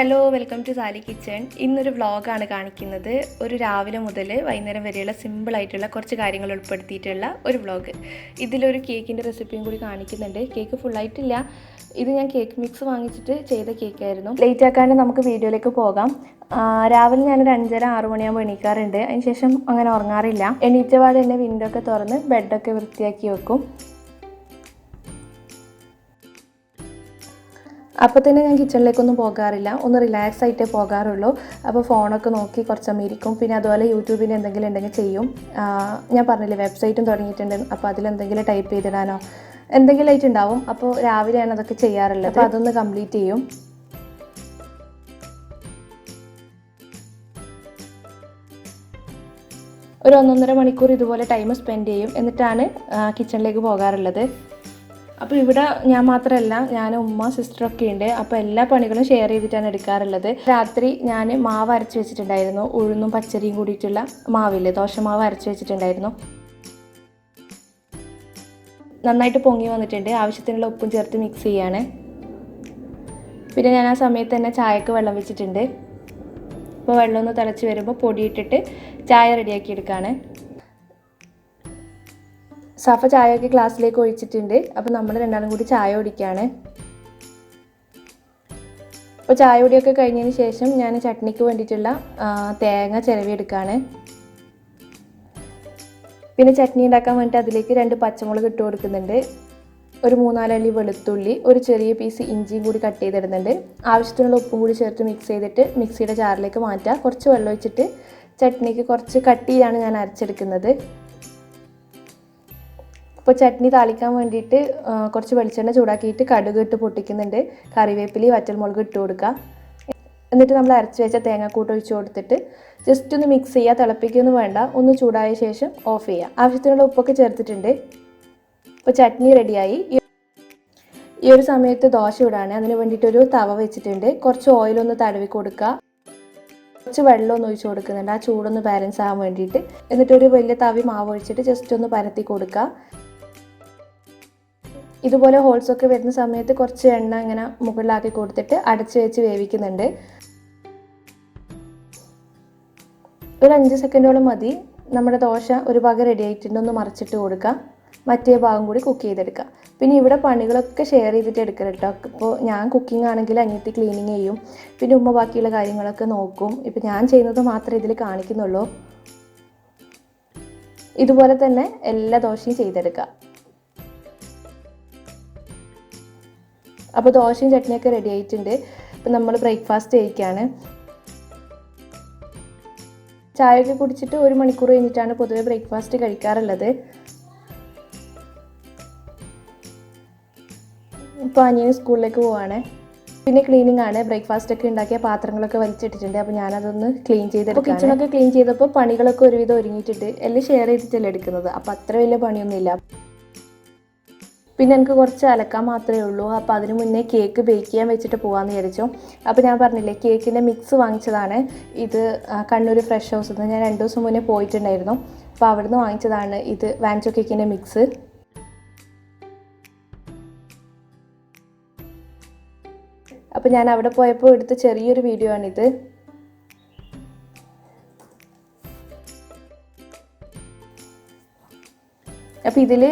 Hello, welcome to Sally kitchen. ഇന്നൊരു വ്ളോഗാണ് കാണിക്കുന്നത്. ഒരു രാവിലെ മുതൽ വൈകുന്നേരം വരെയുള്ള സിമ്പിളായിട്ടുള്ള കുറച്ച് കാര്യങ്ങൾ ഉൾപ്പെടുത്തിയിട്ടുള്ള ഒരു വ്ളോഗ്. ഇതിലൊരു കേക്കിൻ്റെ റെസിപ്പിയും കൂടി കാണിക്കുന്നുണ്ട്. കേക്ക് ഫുള്ളായിട്ടില്ല. ഇത് ഞാൻ കേക്ക് മിക്സ് വാങ്ങിച്ചിട്ട് ചെയ്ത കേക്കായിരുന്നു. ലേറ്റ് ആക്കാണ്ട് നമുക്ക് വീഡിയോയിലേക്ക് പോകാം. രാവിലെ ഞാനൊരു 5:30-6 മണിയാകുമ്പോൾ എണീക്കാറുണ്ട്. അതിനുശേഷം അങ്ങനെ ഉറങ്ങാറില്ല. എണീറ്റപാട് തന്നെ വിൻഡോ ഒക്കെ തുറന്ന് ബെഡൊക്കെ വൃത്തിയാക്കി വെക്കും. അപ്പോൾ തന്നെ ഞാൻ കിച്ചണിലേക്കൊന്നും പോകാറില്ല, ഒന്ന് റിലാക്സ് ആയിട്ടേ പോകാറുള്ളൂ. അപ്പോൾ ഫോണൊക്കെ നോക്കി കുറച്ച് സമയം ഇരിക്കും. പിന്നെ അതുപോലെ യൂട്യൂബിൽ എന്തെങ്കിലും ഉണ്ടെങ്കിൽ ചെയ്യും. ഞാൻ പറഞ്ഞില്ലേ, വെബ്സൈറ്റും തുടങ്ങിയിട്ടുണ്ട്. അപ്പോൾ അതിലെന്തെങ്കിലും ടൈപ്പ് ചെയ്തിടാനോ എന്തെങ്കിലും ആയിട്ടുണ്ടാവും. അപ്പോൾ രാവിലെയാണ് അതൊക്കെ ചെയ്യാറുള്ളത്. അപ്പോൾ അതൊന്ന് കംപ്ലീറ്റ് ചെയ്യും. ഒരു 1-1.5 മണിക്കൂർ ഇതുപോലെ ടൈം സ്പെൻഡ് ചെയ്യും. എന്നിട്ടാണ് കിച്ചണിലേക്ക് പോകാറുള്ളത്. അപ്പോൾ ഇവിടെ ഞാൻ മാത്രമല്ല, ഞാനും ഉമ്മ സിസ്റ്ററൊക്കെ ഉണ്ട്. അപ്പോൾ എല്ലാ പണികളും ഷെയർ ചെയ്തിട്ടാണ് എടുക്കാറുള്ളത്. രാത്രി ഞാൻ മാവ് അരച്ച് വെച്ചിട്ടുണ്ടായിരുന്നു. ഉഴുന്നും പച്ചരിയും കൂടിയിട്ടുള്ള മാവില്ലേ, ദോശമാവ് അരച്ച് വെച്ചിട്ടുണ്ടായിരുന്നു. നന്നായിട്ട് പൊങ്ങി വന്നിട്ടുണ്ട്. ആവശ്യത്തിനുള്ള ഉപ്പും ചേർത്ത് മിക്സ് ചെയ്യാണ്. പിന്നെ ഞാൻ ആ സമയത്ത് തന്നെ ചായക്ക് വെള്ളം വെച്ചിട്ടുണ്ട്. അപ്പോൾ വെള്ളം ഒന്ന് തിളച്ച് വരുമ്പോൾ പൊടിയിട്ടിട്ട് ചായ റെഡിയാക്കി എടുക്കുകയാണ്. സഫ ചായയൊക്കെ ഗ്ലാസ്സിലേക്ക് ഒഴിച്ചിട്ടുണ്ട്. അപ്പോൾ നമ്മൾ രണ്ടാളും കൂടി ചായ കുടിക്കുകയാണ്. അപ്പോൾ ചായ കുടിയൊക്കെ കഴിഞ്ഞതിന് ശേഷം ഞാൻ ചട്നിക്ക് വേണ്ടിയിട്ടുള്ള തേങ്ങ ചിരവിയെടുക്കുകയാണ്. പിന്നെ ചട്നി ഉണ്ടാക്കാൻ വേണ്ടിയിട്ട് അതിലേക്ക് 2 പച്ചമുളക് ഇട്ട് കൊടുക്കുന്നുണ്ട്. ഒരു 3-4 അല്ലി വെളുത്തുള്ളി, ഒരു ചെറിയ പീസ് ഇഞ്ചിയും കൂടി കട്ട് ചെയ്തിടുന്നുണ്ട്. ആവശ്യത്തിനുള്ള ഉപ്പും കൂടി ചേർത്ത് മിക്സ് ചെയ്തിട്ട് മിക്സിയുടെ ജാറിലേക്ക് മാറ്റുക. കുറച്ച് വെള്ളം ഒഴിച്ചിട്ട് ചട്നിക്ക് കുറച്ച് കട്ടിയിലാണ് ഞാൻ അരച്ചെടുക്കുന്നത്. ഇപ്പോൾ ചട്നി താളിക്കാൻ വേണ്ടിയിട്ട് കുറച്ച് വെളിച്ചെണ്ണ ചൂടാക്കിയിട്ട് കടുക് ഇട്ട് പൊട്ടിക്കുന്നുണ്ട്. കറിവേപ്പിലി, വറ്റൽമുളക് ഇട്ട് കൊടുക്കുക. എന്നിട്ട് നമ്മൾ അരച്ച് വെച്ച തേങ്ങാക്കൂട്ട് ഒഴിച്ച് കൊടുത്തിട്ട് ജസ്റ്റ് ഒന്ന് മിക്സ് ചെയ്യുക. തിളപ്പിക്കൊന്നും വേണ്ട, ഒന്ന് ചൂടായ ശേഷം ഓഫ് ചെയ്യുക. ആവശ്യത്തിനുള്ള ഉപ്പൊക്കെ ചേർത്തിട്ടുണ്ട്. ഇപ്പോൾ ചട്നി റെഡിയായി. ഈ ഒരു സമയത്ത് ദോശ ഇടാണ്. അതിന് വേണ്ടിയിട്ടൊരു തവ വെച്ചിട്ടുണ്ട്. കുറച്ച് ഓയിലൊന്ന് തടവി കൊടുക്കുക. കുറച്ച് വെള്ളമൊന്ന് ഒഴിച്ച് കൊടുക്കുന്നുണ്ട്, ആ ചൂടൊന്ന് ബാലൻസ് ആകാൻ വേണ്ടിയിട്ട്. എന്നിട്ടൊരു വലിയ തവി മാവ് ഒഴിച്ചിട്ട് ജസ്റ്റ് ഒന്ന് പരത്തി കൊടുക്കുക. ഇതുപോലെ ഹോൾസൊക്കെ വരുന്ന സമയത്ത് കുറച്ച് എണ്ണ ഇങ്ങനെ മുകളിലാക്കി കൊടുത്തിട്ട് അടച്ച് വെച്ച് വേവിക്കുന്നുണ്ട്. ഒരു 5 സെക്കൻഡോളം മതി. നമ്മുടെ ദോശ ഒരു ഭാഗം റെഡി ആയിട്ടുണ്ട്. ഒന്ന് മറിച്ചിട്ട് കൊടുക്കുക. മറ്റേ ഭാഗം കൂടി കുക്ക് ചെയ്തെടുക്കുക. പിന്നെ ഇവിടെ പണികളൊക്കെ ഷെയർ ചെയ്തിട്ട് എടുക്കണം കേട്ടോ. ഇപ്പോൾ ഞാൻ കുക്കിംഗ് ആണെങ്കിൽ അനിയത്തി ക്ലീനിങ് ചെയ്യും. പിന്നെ ഉമ്മ ബാക്കിയുള്ള കാര്യങ്ങളൊക്കെ നോക്കും. ഇപ്പം ഞാൻ ചെയ്യുന്നത് മാത്രമേ ഇതിൽ കാണിക്കുന്നുള്ളൂ. ഇതുപോലെ തന്നെ എല്ലാ ദോശയും ചെയ്തെടുക്കുക. അപ്പോൾ ദോശയും ചട്നിയൊക്കെ റെഡി ആയിട്ടുണ്ട്. ഇപ്പം നമ്മൾ ബ്രേക്ക്ഫാസ്റ്റ് കഴിക്കുകയാണ്. ചായയൊക്കെ കുടിച്ചിട്ട് 1 മണിക്കൂർ കഴിഞ്ഞിട്ടാണ് പൊതുവെ ബ്രേക്ക്ഫാസ്റ്റ് കഴിക്കാറുള്ളത്. ഇപ്പോൾ അനിയൻ സ്കൂളിലേക്ക് പോവാണ്. പിന്നെ ക്ലീനിങ് ആണ്. ബ്രേക്ക്ഫാസ്റ്റ് ഒക്കെ ഉണ്ടാക്കിയ പാത്രങ്ങളൊക്കെ വലിച്ചിട്ടിട്ടുണ്ട്. അപ്പോൾ ഞാനതൊന്ന് ക്ലീൻ ചെയ്തെടുക്കാം. കിച്ചണൊക്കെ ക്ലീൻ ചെയ്തപ്പോൾ പണികളൊക്കെ ഒരുവിധം ഒരുങ്ങിയിട്ടുണ്ട്. എല്ലാം ഷെയർ ചെയ്തിട്ടല്ലേ എടുക്കുന്നത്. അപ്പോൾ അത്ര വലിയ പണിയൊന്നുമില്ല. പിന്നെ എനിക്ക് കുറച്ച് അലക്കാൻ മാത്രമേ ഉള്ളൂ. അപ്പോൾ അതിന് മുന്നേ കേക്ക് ബേക്ക് ചെയ്യാൻ വെച്ചിട്ട് പോകാമെന്ന് വിചാരിച്ചു. അപ്പോൾ ഞാൻ പറഞ്ഞില്ലേ, കേക്കിൻ്റെ മിക്സ് വാങ്ങിച്ചതാണ്. ഇത് കണ്ണൂർ ഫ്രഷ് ഹൗസിൽ നിന്ന് ഞാൻ 2 ദിവസം മുന്നേ പോയിട്ടുണ്ടായിരുന്നു. അപ്പോൾ അവിടുന്ന് വാങ്ങിച്ചതാണ് ഇത്, വാൻചോ കേക്കിൻ്റെ മിക്സ്. അപ്പോൾ ഞാൻ അവിടെ പോയപ്പോൾ എടുത്ത ചെറിയൊരു വീഡിയോ ആണിത്. അപ്പോൾ ഇതിൽ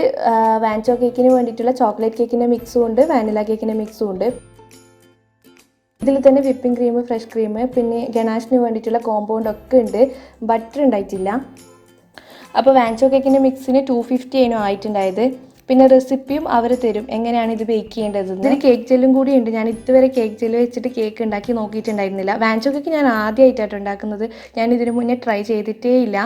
വാൻചോ കേക്കിന് വേണ്ടിയിട്ടുള്ള ചോക്ലേറ്റ് കേക്കിൻ്റെ മിക്സും ഉണ്ട്, വാനില കേക്കിൻ്റെ മിക്സും ഉണ്ട്. ഇതിൽ തന്നെ വിപ്പിംഗ് ക്രീം, ഫ്രഷ് ക്രീം, പിന്നെ ഗനാഷിന് വേണ്ടിയിട്ടുള്ള കോമ്പൗണ്ട് ഒക്കെ ഉണ്ട്. ബട്ടർ ഉണ്ടായിട്ടില്ല. അപ്പോൾ വാൻചോ കേക്കിൻ്റെ മിക്സിന് 250 ആയിട്ടുണ്ടായത്. പിന്നെ റെസിപ്പിയും അവർ തരും, എങ്ങനെയാണ് ഇത് ബേക്ക് ചെയ്യേണ്ടത്. ഇതിൽ കേക്ക് ജെല്ലും കൂടി ഉണ്ട്. ഞാൻ ഇതുവരെ കേക്ക് ജെല്ല് വെച്ചിട്ട് കേക്ക് ഉണ്ടാക്കി നോക്കിയിട്ടുണ്ടായിരുന്നില്ല. വാൻചോ കേക്ക് ഞാൻ ആദ്യമായിട്ടാണ് ഉണ്ടാക്കുന്നത്. ഞാൻ ഇതിനു മുന്നേ ട്രൈ ചെയ്തിട്ടേ ഇല്ല.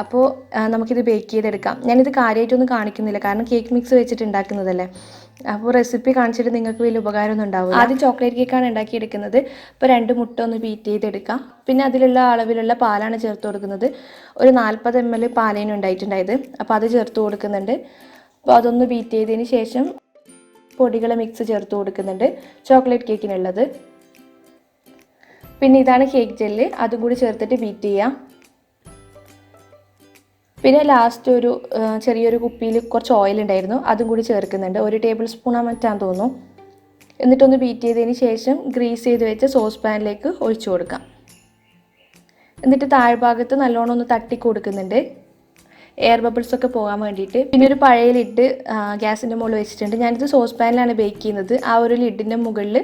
അപ്പോൾ നമുക്കിത് ബേക്ക് ചെയ്തെടുക്കാം. ഞാനിത് കാര്യമായിട്ടൊന്നും കാണിക്കുന്നില്ല, കാരണം കേക്ക് മിക്സ് വെച്ചിട്ട് ഉണ്ടാക്കുന്നതല്ലേ. അപ്പോൾ റെസിപ്പി കാണിച്ചിട്ട് നിങ്ങൾക്ക് വലിയ ഉപകാരമൊന്നും ഉണ്ടാവില്ല. ആദ്യം ചോക്ലേറ്റ് കേക്കാണ് ഉണ്ടാക്കിയെടുക്കുന്നത്. അപ്പോൾ 2 മുട്ട ഒന്ന് ബീറ്റ് ചെയ്തെടുക്കാം. പിന്നെ അതിലുള്ള അളവിലുള്ള പാലാണ് ചേർത്ത് കൊടുക്കുന്നത്. ഒരു 40 ml പാലേനും ഉണ്ടായിട്ടുണ്ടായത്. അപ്പോൾ അത് ചേർത്ത് കൊടുക്കുന്നുണ്ട്. അപ്പോൾ അതൊന്ന് ബീറ്റ് ചെയ്തതിന് ശേഷം പൊടികളെ മിക്സ് ചേർത്ത് കൊടുക്കുന്നുണ്ട്, ചോക്ലേറ്റ് കേക്കിനുള്ളത്. പിന്നെ ഇതാണ് കേക്ക് ജെല്ല്, അതും കൂടി ചേർത്തിട്ട് ബീറ്റ് ചെയ്യാം. പിന്നെ ലാസ്റ്റ് ഒരു ചെറിയൊരു കുപ്പിയിൽ കുറച്ച് ഓയിൽ ഉണ്ടായിരുന്നു, അതും കൂടി ചേർക്കുന്നുണ്ട്. 1 ടേബിൾ സ്പൂൺ മറ്റാന്ന് തോന്നുന്നു. എന്നിട്ടൊന്ന് ബീറ്റ് ചെയ്തതിന് ശേഷം ഗ്രീസ് ചെയ്ത് വെച്ച സോസ് പാനിലേക്ക് ഒഴിച്ചു കൊടുക്കാം. എന്നിട്ട് താഴ്ഭാഗത്ത് നല്ലോണം ഒന്ന് തട്ടി കൊടുക്കുന്നുണ്ട്, എയർ ബബിൾസ് ഒക്കെ പോകാൻ വേണ്ടിയിട്ട്. പിന്നെ ഒരു പഴയ ലിഡ് ഗ്യാസിൻ്റെ മുകളിൽ വെച്ചിട്ടുണ്ട്. ഞാനിത് സോസ് പാനിലാണ് ബേക്ക് ചെയ്യുന്നത്. ആ ഒരു ലിഡിൻ്റെ മുകളിൽ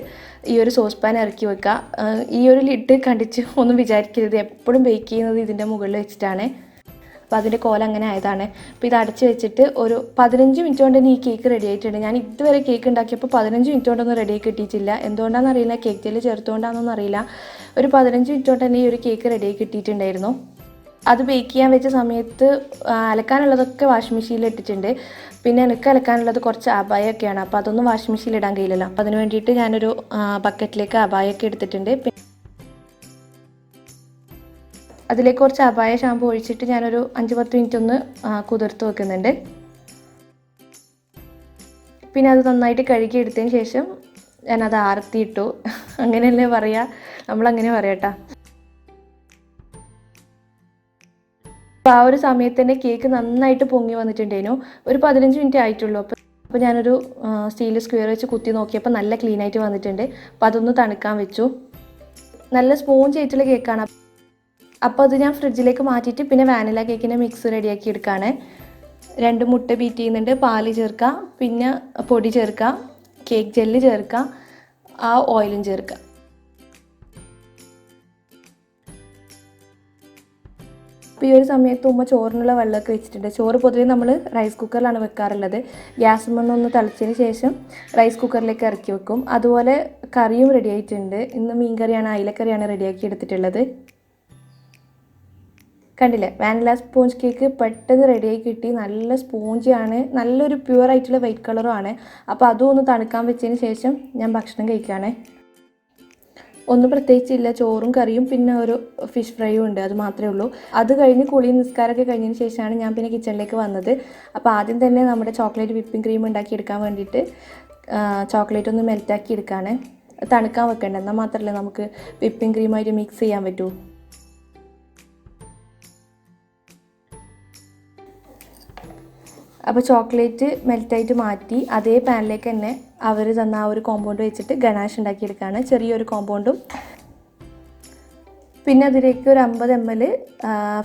ഈ ഒരു സോസ് പാൻ ഇറക്കി വെക്കുക. ഈ ഒരു ലിഡ് കണ്ടിച്ച് ഒന്നും വിചാരിക്കരുത്, എപ്പോഴും ബേക്ക് ചെയ്യുന്നത് ഇതിൻ്റെ മുകളിൽ വെച്ചിട്ടാണ്. അപ്പോൾ അതിൻ്റെ കോലം അങ്ങനെ ആയതാണ്. അപ്പോൾ ഇത് അടച്ച് വെച്ചിട്ട് ഒരു 15 മിനിറ്റ് കൊണ്ട് തന്നെ ഈ കേക്ക് റെഡി ആയിട്ടുണ്ട്. ഞാൻ ഇതുവരെ കേക്ക് ഉണ്ടാക്കിയപ്പോൾ 15 മിനിറ്റ് കൊണ്ടൊന്നും റെഡി ആയി കിട്ടിയിട്ടില്ല. എന്തുകൊണ്ടാണെന്ന് അറിയില്ല, കേക്ക് ജെല്ല് ചേർത്തുകൊണ്ടാണെന്നൊന്നും അറിയില്ല. ഒരു 15 മിനിറ്റ് കൊണ്ട് തന്നെ ഈ ഒരു കേക്ക് റെഡി ആയി കിട്ടിയിട്ടുണ്ടായിരുന്നു. അത് ബേക്ക് ചെയ്യാൻ വെച്ച സമയത്ത് അലക്കാനുള്ളതൊക്കെ വാഷിംഗ് മെഷീനിൽ ഇട്ടിട്ടുണ്ട്. പിന്നെ എനിക്ക് അലക്കാനുള്ളത് കുറച്ച് അബായൊക്കെയാണ്, അപ്പോൾ അതൊന്നും വാഷിംഗ് മെഷീനിൽ ഇടാൻ കഴിയില്ലല്ലോ. അപ്പോൾ അതിന് വേണ്ടിയിട്ട് ഞാനൊരു ബക്കറ്റിലേക്ക് അബായൊക്കെ എടുത്തിട്ടുണ്ട്. അതിലേക്ക് കുറച്ച് അബായ ഷാമ്പു ഒഴിച്ചിട്ട് ഞാനൊരു 5-10 മിനിറ്റ് ഒന്ന് കുതിർത്ത് വെക്കുന്നുണ്ട്. പിന്നെ അത് നന്നായിട്ട് കഴുകി എടുത്തതിന് ശേഷം ഞാനത് ആർത്തിയിട്ടു. അങ്ങനെയല്ലേ പറയുക, നമ്മളങ്ങനെ പറയാട്ടോ. അപ്പോൾ ആ ഒരു സമയത്ത് തന്നെ കേക്ക് നന്നായിട്ട് പൊങ്ങി വന്നിട്ടുണ്ടായിരുന്നു. ഒരു 15 മിനിറ്റ് ആയിട്ടുള്ളൂ. അപ്പോൾ ഞാനൊരു സ്റ്റീൽ സ്ക്വയർ വെച്ച് കുത്തി നോക്കിയപ്പോൾ നല്ല ക്ലീൻ ആയിട്ട് വന്നിട്ടുണ്ട്. അപ്പോൾ അതൊന്ന് തണുക്കാൻ വെച്ചു. നല്ല സ്പോഞ്ച് ആയിട്ടുള്ള കേക്കാണ്. അപ്പോൾ അത് ഞാൻ ഫ്രിഡ്ജിലേക്ക് മാറ്റിയിട്ട് പിന്നെ വാനില കേക്കിൻ്റെ മിക്സ് റെഡിയാക്കി എടുക്കുകയാണ്. 2 മുട്ട ബീറ്റ് ചെയ്യുന്നുണ്ട്, പാല് ചേർക്കുക, പിന്നെ പൊടി ചേർക്കുക, കേക്ക് ജെല്ല് ചേർക്കുക, ആ ഓയിലും ചേർക്കുക. അപ്പോൾ ഈ ഒരു സമയത്ത് ഉമ്മ ചോറിനുള്ള വെള്ളമൊക്കെ വെച്ചിട്ടുണ്ട്. ചോറ് പൊതുവേ നമ്മൾ റൈസ് കുക്കറിലാണ് വെക്കാറുള്ളത്. ഗ്യാസ് മണ്ണൊന്ന് തിളച്ചതിന് ശേഷം റൈസ് കുക്കറിലേക്ക് ഇറക്കി വെക്കും. അതുപോലെ കറിയും റെഡി ആയിട്ടുണ്ട്. ഇന്ന് മീൻ കറിയാണ്, അയിലക്കറിയാണ് റെഡിയാക്കി എടുത്തിട്ടുള്ളത്. കണ്ടില്ലേ, വാനില സ്പോഞ്ച് കേക്ക് പെട്ടെന്ന് റെഡിയായി കിട്ടി. നല്ല സ്പോഞ്ചാണ്, നല്ലൊരു പ്യുവർ ആയിട്ടുള്ള വൈറ്റ് കളറുമാണ്. അപ്പോൾ അതും ഒന്ന് തണുക്കാൻ വെച്ചതിന് ശേഷം ഞാൻ ഭക്ഷണം കഴിക്കുകയാണ്. ഒന്നും പ്രത്യേകിച്ചില്ല, ചോറും കറിയും പിന്നെ ഒരു ഫിഷ് ഫ്രൈയും ഉണ്ട്, അത് മാത്രമേ ഉള്ളൂ. അത് കഴിഞ്ഞ് കുളിയും നിസ്കാരമൊക്കെ കഴിഞ്ഞതിന് ശേഷമാണ് ഞാൻ പിന്നെ കിച്ചണിലേക്ക് വന്നത്. അപ്പോൾ ആദ്യം തന്നെ നമ്മുടെ ചോക്ലേറ്റ് വിപ്പിംഗ് ക്രീം ഉണ്ടാക്കിയെടുക്കാൻ വേണ്ടിയിട്ട് ചോക്ലേറ്റ് ഒന്ന് മെൽറ്റാക്കി എടുക്കുകയാണ്. തണുക്കാൻ വെക്കേണ്ട, എന്നാൽ മാത്രമല്ലേ നമുക്ക് വിപ്പിംഗ് ക്രീമായിട്ട് മിക്സ് ചെയ്യാൻ പറ്റൂ. അപ്പോൾ ചോക്ലേറ്റ് മെൽറ്റായിട്ട് മാറ്റി അതേ പാനിലേക്ക് തന്നെ അവർ തന്ന ആ ഒരു കോമ്പൗണ്ട് വെച്ചിട്ട് ഗണാഷ് ഉണ്ടാക്കിയെടുക്കുകയാണ്. ചെറിയൊരു കോമ്പൗണ്ടും പിന്നെ അതിലേക്ക് ഒരു 50 ml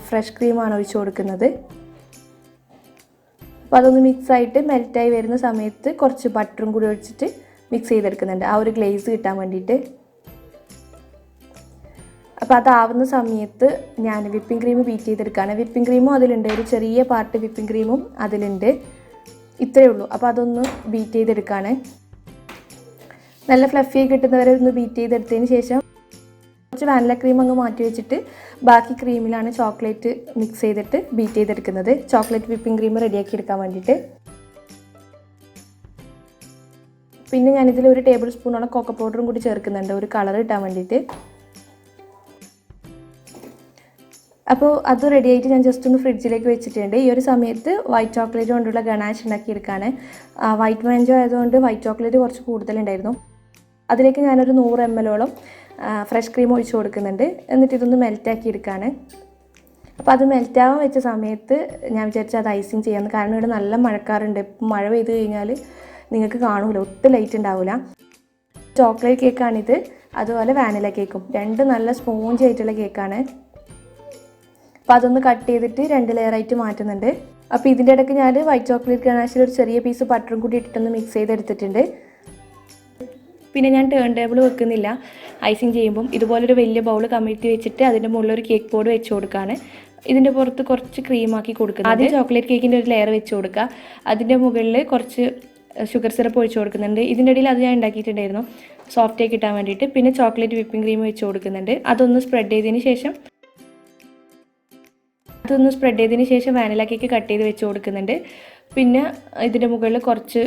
ഫ്രഷ് ക്രീമാണ് ഒഴിച്ചു കൊടുക്കുന്നത്. അപ്പോൾ അതൊന്ന് മിക്സായിട്ട് മെൽറ്റായി വരുന്ന സമയത്ത് കുറച്ച് ബട്ടറും കൂടി ഒഴിച്ചിട്ട് മിക്സ് ചെയ്തെടുക്കുന്നുണ്ട്, ആ ഒരു ഗ്ലേസ് കിട്ടാൻ വേണ്ടിയിട്ട്. അപ്പോൾ അതാവുന്ന സമയത്ത് ഞാൻ വിപ്പിംഗ് ക്രീം ബീറ്റ് ചെയ്തെടുക്കുകയാണ്. വിപ്പിംഗ് ക്രീമും അതിലുണ്ട്, ഒരു ചെറിയ പാർട്ട് വിപ്പിംഗ് ക്രീമും അതിലുണ്ട്. ഇത്രയേ ഉള്ളൂ. അപ്പോൾ അതൊന്ന് ബീറ്റ് ചെയ്തെടുക്കുകയാണ്. നല്ല ഫ്ലഫി കിട്ടുന്നവരെ ഒന്ന് ബീറ്റ് ചെയ്തെടുത്തതിന് ശേഷം കുറച്ച് വാനില ക്രീം അങ്ങ് മാറ്റി വെച്ചിട്ട് ബാക്കി ക്രീമിലാണ് ചോക്ലേറ്റ് മിക്സ് ചെയ്തിട്ട് ബീറ്റ് ചെയ്തെടുക്കുന്നത്. ചോക്ലേറ്റ് വിപ്പിംഗ് ക്രീം റെഡിയാക്കി എടുക്കാൻ വേണ്ടിയിട്ട്. പിന്നെ ഞാനിതിൽ ഒരു ടേബിൾ സ്പൂണോളം കൊക്കോ പൗഡറും കൂടി ചേർക്കുന്നുണ്ട്, ഒരു കളർ കിട്ടാൻ വേണ്ടിയിട്ട്. അപ്പോൾ അത് റെഡി ആയിട്ട് ഞാൻ ജസ്റ്റ് ഒന്ന് ഫ്രിഡ്ജിലേക്ക് വെച്ചിട്ടുണ്ട്. ഈ ഒരു സമയത്ത് വൈറ്റ് ചോക്ലേറ്റ് കൊണ്ടുള്ള ഗണാഷ് ഉണ്ടാക്കിയെടുക്കുകയാണ്. വൈറ്റ് മാഞ്ചോ ആയതുകൊണ്ട് വൈറ്റ് ചോക്ലേറ്റ് കുറച്ച് കൂടുതലുണ്ടായിരുന്നു. അതിലേക്ക് ഞാനൊരു 100 ml ഫ്രഷ് ക്രീം ഒഴിച്ച് കൊടുക്കുന്നുണ്ട്. എന്നിട്ട് ഇതൊന്ന് മെൽറ്റാക്കി എടുക്കുകയാണ്. അപ്പോൾ അത് മെൽറ്റാവാൻ വെച്ച സമയത്ത് ഞാൻ വിചാരിച്ചു അത് ഐസിങ് ചെയ്യാമെന്ന്. കാരണം ഇവിടെ നല്ല മഴക്കാറുണ്ട്. മഴ പെയ്ത് കഴിഞ്ഞാൽ നിങ്ങൾക്ക് കാണൂല, ഒട്ടും ലൈറ്റ് ഉണ്ടാവില്ല. ചോക്ലേറ്റ് കേക്കാണിത്, അതുപോലെ വാനില കേക്കും, രണ്ടും നല്ല സ്പോഞ്ച് ആയിട്ടുള്ള കേക്കാണ്. അപ്പോൾ അതൊന്ന് കട്ട് ചെയ്തിട്ട് 2 ലെയറായിട്ട് മാറ്റുന്നുണ്ട്. അപ്പോൾ ഇതിൻ്റെ ഇടയ്ക്ക് ഞാൻ വൈറ്റ് ചോക്ലേറ്റ് ഗണാഷിൽ ഒരു ചെറിയ പീസ് ബട്ടറും കൂടി ഇട്ടിട്ടൊന്ന് മിക്സ് ചെയ്തെടുത്തിട്ടുണ്ട്. പിന്നെ ഞാൻ ടേൺ ടേബിൾ വെക്കുന്നില്ല ഐസിങ് ചെയ്യുമ്പം. ഇതുപോലൊരു വലിയ ബൗൾ കമിഴ്ത്തി വെച്ചിട്ട് അതിൻ്റെ മുകളിൽ ഒരു കേക്ക് ബോർഡ് വെച്ച് കൊടുക്കുകയാണ്. ഇതിൻ്റെ പുറത്ത് കുറച്ച് ക്രീമാക്കി കൊടുക്കുന്നത്. ആദ്യം ചോക്ലേറ്റ് കേക്കിൻ്റെ ഒരു ലെയർ വെച്ച് കൊടുക്കുക. അതിൻ്റെ മുകളിൽ കുറച്ച് ഷുഗർ സിറപ്പ് ഒഴിച്ച് കൊടുക്കുന്നുണ്ട്. ഇതിൻ്റെ ഇടയിൽ അത് ഞാൻ ഉണ്ടാക്കിയിട്ടുണ്ടായിരുന്നു സോഫ്റ്റായി കിട്ടാൻ വേണ്ടിയിട്ട്. പിന്നെ ചോക്ലേറ്റ് വിപ്പിംഗ് ക്രീം വെച്ച് കൊടുക്കുന്നുണ്ട്. അതൊന്ന് സ്പ്രെഡ് ചെയ്തതിന് ശേഷം വാനില കേക്ക് കട്ട് ചെയ്ത് വെച്ച് കൊടുക്കുന്നുണ്ട്. പിന്നെ ഇതിൻ്റെ മുകളിൽ കുറച്ച്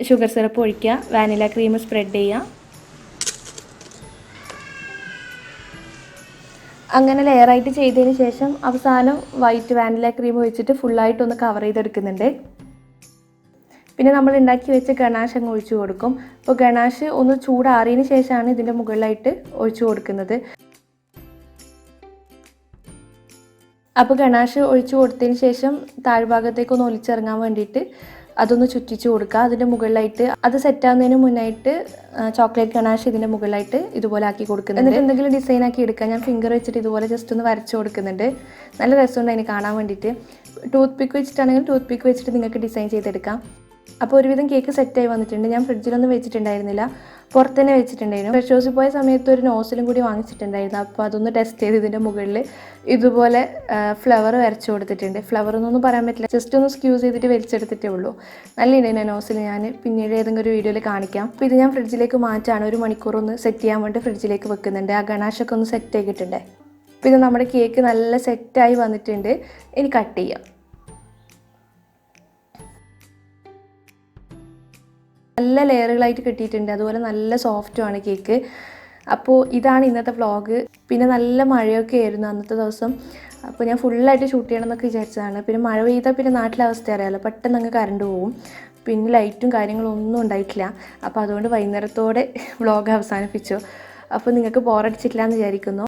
ഷുഗർ സിറപ്പ് ഒഴിക്കുക, വാനില ക്രീം സ്പ്രെഡ് ചെയ്യുക. അങ്ങനെ ലെയറായിട്ട് ചെയ്തതിന് ശേഷം അവസാനം വൈറ്റ് വാനില ക്രീം ഒഴിച്ചിട്ട് ഫുള്ളായിട്ടൊന്ന് കവർ ചെയ്തെടുക്കുന്നുണ്ട്. പിന്നെ നമ്മൾ ഉണ്ടാക്കി വെച്ച ഗണാഷ് അങ്ങ് ഒഴിച്ചു കൊടുക്കും. അപ്പോൾ ഗണാഷ് ഒന്ന് ചൂടാറിയതിന് ശേഷമാണ് ഇതിൻ്റെ മുകളിലായിട്ട് ഒഴിച്ചു കൊടുക്കുന്നത്. അപ്പോൾ ഗണാഷ് ഒഴിച്ചു കൊടുത്തതിന് ശേഷം താഴ്ഭാഗത്തേക്കൊന്ന് ഒലിച്ചിറങ്ങാൻ വേണ്ടിയിട്ട് അതൊന്ന് ചുറ്റിച്ച് കൊടുക്കുക. അതിൻ്റെ മുകളിലായിട്ട് അത് സെറ്റാകുന്നതിന് മുന്നായിട്ട് ചോക്ലേറ്റ് ഗണാഷ് ഇതിൻ്റെ മുകളിലായിട്ട് ഇതുപോലെ ആക്കി കൊടുക്കുന്നുണ്ട്. എന്നിട്ട് എന്തെങ്കിലും ഡിസൈൻ ആക്കി എടുക്കുക. ഞാൻ ഫിംഗർ വെച്ചിട്ട് ഇതുപോലെ ജസ്റ്റ് ഒന്ന് വരച്ച് കൊടുക്കുന്നുണ്ട്. നല്ല രസമുണ്ട് അതിന് കാണാൻ വേണ്ടിയിട്ട്. ടൂത്ത് പിക്ക് വെച്ചിട്ടാണെങ്കിൽ ടൂത്ത് പിക്ക് വെച്ചിട്ട് നിങ്ങൾക്ക് ഡിസൈൻ ചെയ്തെടുക്കാം. അപ്പോൾ ഒരുവിധം കേക്ക് സെറ്റായി വന്നിട്ടുണ്ട്. ഞാൻ ഫ്രിഡ്ജിലൊന്നും വെച്ചിട്ടുണ്ടായിരുന്നില്ല, പുറത്ത് തന്നെ വെച്ചിട്ടുണ്ടായിരുന്നു. ഫ്രഷേഴ്സിൽ പോയ സമയത്ത് ഒരു നോസിലും കൂടി വാങ്ങിച്ചിട്ടുണ്ടായിരുന്നു. അപ്പോൾ അതൊന്ന് ടെസ്റ്റ് ചെയ്ത് ഇതിൻ്റെ മുകളിൽ ഇതുപോലെ ഫ്ലവർ വരച്ചു കൊടുത്തിട്ടുണ്ട്. ഫ്ലവർ എന്നൊന്നും പറയാൻ പറ്റില്ല, ജസ്റ്റ് ഒന്ന് സ്ക്യൂസ് ചെയ്തിട്ട് വലിച്ചെടുത്തിട്ടേ ഉള്ളൂ. നല്ല ഉണ്ടായിരുന്നു നോസിൽ. ഞാൻ പിന്നീട് ഏതെങ്കിലും ഒരു വീഡിയോയിൽ കാണിക്കാം. അപ്പോൾ ഇത് ഞാൻ ഫ്രിഡ്ജിലേക്ക് മാറ്റാണ്. 1 മണിക്കൂർ ഒന്ന് സെറ്റ് ചെയ്യാൻ വേണ്ടി ഫ്രിഡ്ജിലേക്ക് വെക്കുന്നുണ്ട്. ആ ഗണാഷൊക്കെ ഒന്ന് സെറ്റ് ആക്കിയിട്ടുണ്ട്. അപ്പോൾ ഇത് നമ്മുടെ കേക്ക് നല്ല സെറ്റായി വന്നിട്ടുണ്ട്. ഇനി കട്ട് ചെയ്യാം. നല്ല ലെയറുകളായിട്ട് കിട്ടിയിട്ടുണ്ട്. അതുപോലെ നല്ല സോഫ്റ്റുമാണ് കേക്ക്. അപ്പോൾ ഇതാണ് ഇന്നത്തെ വ്ളോഗ്. പിന്നെ നല്ല മഴയൊക്കെ ആയിരുന്നു അന്നത്തെ ദിവസം. അപ്പോൾ ഞാൻ ഫുള്ളായിട്ട് ഷൂട്ട് ചെയ്യണം എന്നൊക്കെ വിചാരിച്ചതാണ്. പിന്നെ മഴ പെയ്താൽ പിന്നെ നാട്ടിലെ അവസ്ഥ അറിയാമല്ലോ, പെട്ടെന്ന് അങ്ങ് കറണ്ട് പോകും. പിന്നെ ലൈറ്റും കാര്യങ്ങളും ഒന്നും ഉണ്ടായിട്ടില്ല. അപ്പോൾ അതുകൊണ്ട് വൈകുന്നേരത്തോടെ വ്ളോഗ് അവസാനിപ്പിച്ചു. അപ്പോൾ നിങ്ങൾക്ക് ബോറടിച്ചിട്ടില്ല എന്ന് വിചാരിക്കുന്നു.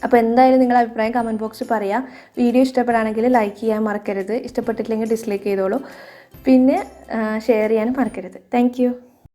അപ്പോൾ എന്തായാലും നിങ്ങളുടെ അഭിപ്രായം കമൻറ്റ് ബോക്സിൽ പറയാം. വീഡിയോ ഇഷ്ടപ്പെടുകയാണെങ്കിൽ ലൈക്ക് ചെയ്യാൻ മറക്കരുത്. ഇഷ്ടപ്പെട്ടിട്ടില്ലെങ്കിൽ ഡിസ്ലൈക്ക് ചെയ്തോളൂ. പിന്നെ ഷെയർ ചെയ്യാനും മറക്കരുത്. താങ്ക്